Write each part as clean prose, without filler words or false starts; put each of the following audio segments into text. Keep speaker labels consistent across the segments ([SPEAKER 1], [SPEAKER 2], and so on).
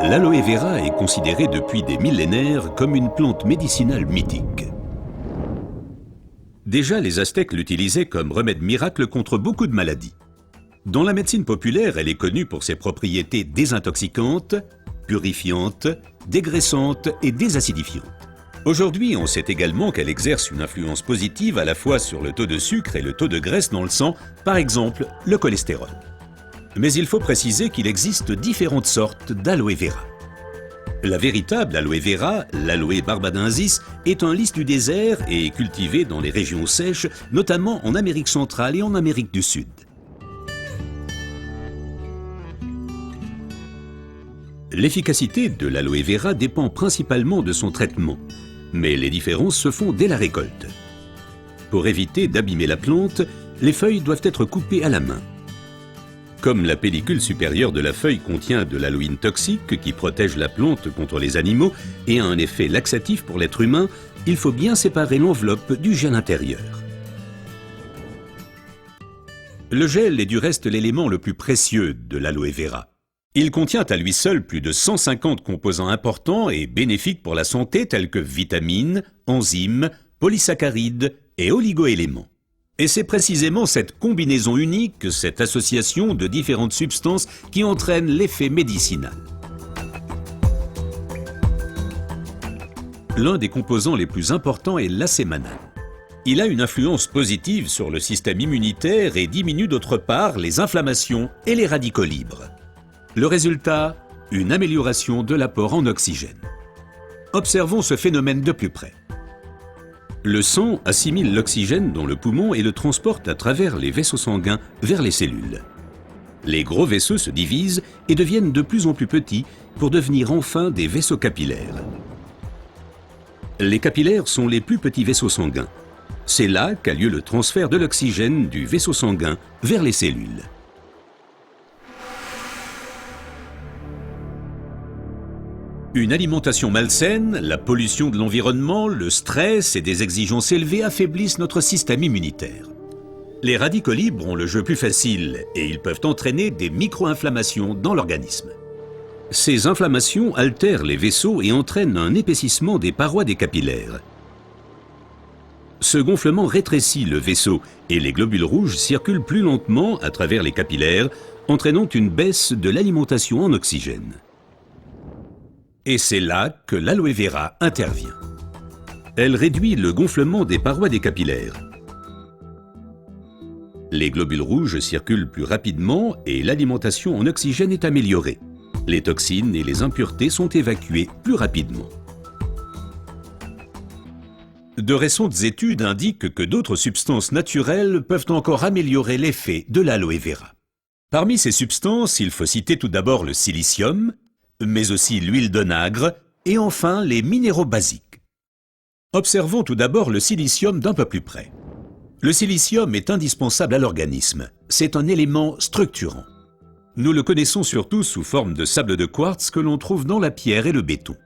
[SPEAKER 1] L'aloe vera est considérée depuis des millénaires comme une plante médicinale mythique. Déjà, les Aztèques l'utilisaient comme remède miracle contre beaucoup de maladies. Dans la médecine populaire, elle est connue pour ses propriétés désintoxicantes, purifiantes, dégraissantes et désacidifiantes. Aujourd'hui, on sait également qu'elle exerce une influence positive à la fois sur le taux de sucre et le taux de graisse dans le sang, par exemple le cholestérol. Mais il faut préciser qu'il existe différentes sortes d'aloe vera. La véritable aloe vera, l'aloe barbadensis, est un lys du désert et est cultivée dans les régions sèches, notamment en Amérique centrale et en Amérique du Sud. L'efficacité de l'aloe vera dépend principalement de son traitement, mais les différences se font dès la récolte. Pour éviter d'abîmer la plante, les feuilles doivent être coupées à la main. Comme la pellicule supérieure de la feuille contient de l'aloïne toxique qui protège la plante contre les animaux et a un effet laxatif pour l'être humain, il faut bien séparer l'enveloppe du gel intérieur. Le gel est du reste l'élément le plus précieux de l'aloe vera. Il contient à lui seul plus de 150 composants importants et bénéfiques pour la santé tels que vitamines, enzymes, polysaccharides et oligoéléments. Et c'est précisément cette combinaison unique, cette association de différentes substances qui entraîne l'effet médicinal. L'un des composants les plus importants est l'acémanal. Il a une influence positive sur le système immunitaire et diminue d'autre part les inflammations et les radicaux libres. Le résultat, une amélioration de l'apport en oxygène. Observons ce phénomène de plus près. Le sang assimile l'oxygène dans le poumon et le transporte à travers les vaisseaux sanguins vers les cellules. Les gros vaisseaux se divisent et deviennent de plus en plus petits pour devenir enfin des vaisseaux capillaires. Les capillaires sont les plus petits vaisseaux sanguins. C'est là qu'a lieu le transfert de l'oxygène du vaisseau sanguin vers les cellules. Une alimentation malsaine, la pollution de l'environnement, le stress et des exigences élevées affaiblissent notre système immunitaire. Les radicaux libres ont le jeu plus facile et ils peuvent entraîner des micro-inflammations dans l'organisme. Ces inflammations altèrent les vaisseaux et entraînent un épaississement des parois des capillaires. Ce gonflement rétrécit le vaisseau et les globules rouges circulent plus lentement à travers les capillaires, entraînant une baisse de l'alimentation en oxygène. Et c'est là que l'aloe vera intervient. Elle réduit le gonflement des parois des capillaires. Les globules rouges circulent plus rapidement et l'alimentation en oxygène est améliorée. Les toxines et les impuretés sont évacuées plus rapidement. De récentes études indiquent que d'autres substances naturelles peuvent encore améliorer l'effet de l'aloe vera. Parmi ces substances, il faut citer tout d'abord le silicium, mais aussi l'huile d'onagre et enfin les minéraux basiques. Observons tout d'abord le silicium d'un peu plus près. Le silicium est indispensable à l'organisme. C'est un élément structurant. Nous le connaissons surtout sous forme de sable de quartz que l'on trouve dans la pierre et le béton.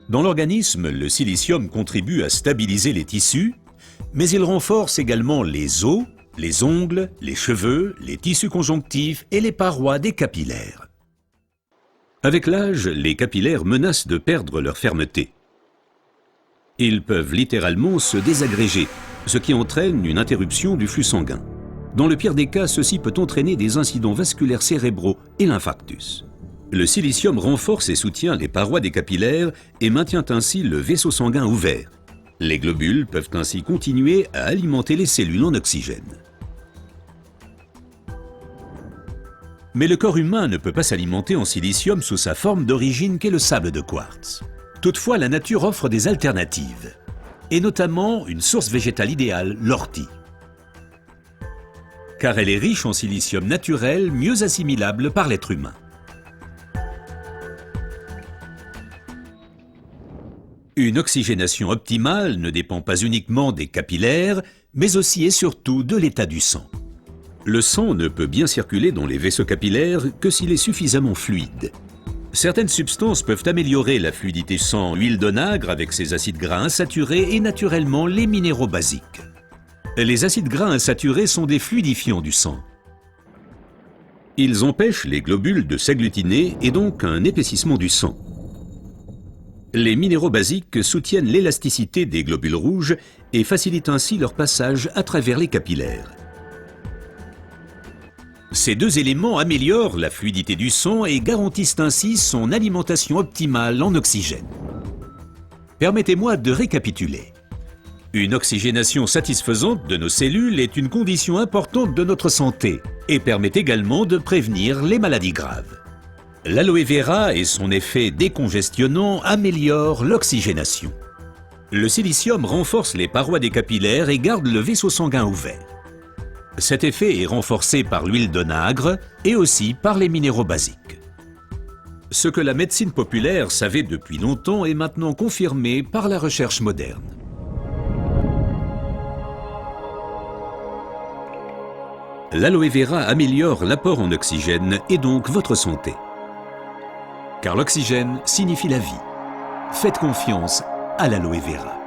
[SPEAKER 1] Dans l'organisme, le silicium contribue à stabiliser les tissus, mais il renforce également les os, les ongles, les cheveux, les tissus conjonctifs et les parois des capillaires. Avec l'âge, les capillaires menacent de perdre leur fermeté. Ils peuvent littéralement se désagréger, ce qui entraîne une interruption du flux sanguin. Dans le pire des cas, ceci peut entraîner des incidents vasculaires cérébraux et l'infarctus. Le silicium renforce et soutient les parois des capillaires et maintient ainsi le vaisseau sanguin ouvert. Les globules peuvent ainsi continuer à alimenter les cellules en oxygène. Mais le corps humain ne peut pas s'alimenter en silicium sous sa forme d'origine qu'est le sable de quartz. Toutefois, la nature offre des alternatives, et notamment une source végétale idéale, l'ortie. Car elle est riche en silicium naturel, mieux assimilable par l'être humain. Une oxygénation optimale ne dépend pas uniquement des capillaires, mais aussi et surtout de l'état du sang. Le sang ne peut bien circuler dans les vaisseaux capillaires que s'il est suffisamment fluide. Certaines substances peuvent améliorer la fluidité sang, l'huile d'onagre avec ses acides gras insaturés et naturellement les minéraux basiques. Les acides gras insaturés sont des fluidifiants du sang. Ils empêchent les globules de s'agglutiner et donc un épaississement du sang. Les minéraux basiques soutiennent l'élasticité des globules rouges et facilitent ainsi leur passage à travers les capillaires. Ces deux éléments améliorent la fluidité du sang et garantissent ainsi son alimentation optimale en oxygène. Permettez-moi de récapituler. Une oxygénation satisfaisante de nos cellules est une condition importante de notre santé et permet également de prévenir les maladies graves. L'aloe vera et son effet décongestionnant améliorent l'oxygénation. Le silicium renforce les parois des capillaires et garde le vaisseau sanguin ouvert. Cet effet est renforcé par l'huile d'onagre et aussi par les minéraux basiques. Ce que la médecine populaire savait depuis longtemps est maintenant confirmé par la recherche moderne. L'aloe vera améliore l'apport en oxygène et donc votre santé. Car l'oxygène signifie la vie. Faites confiance à l'aloe vera.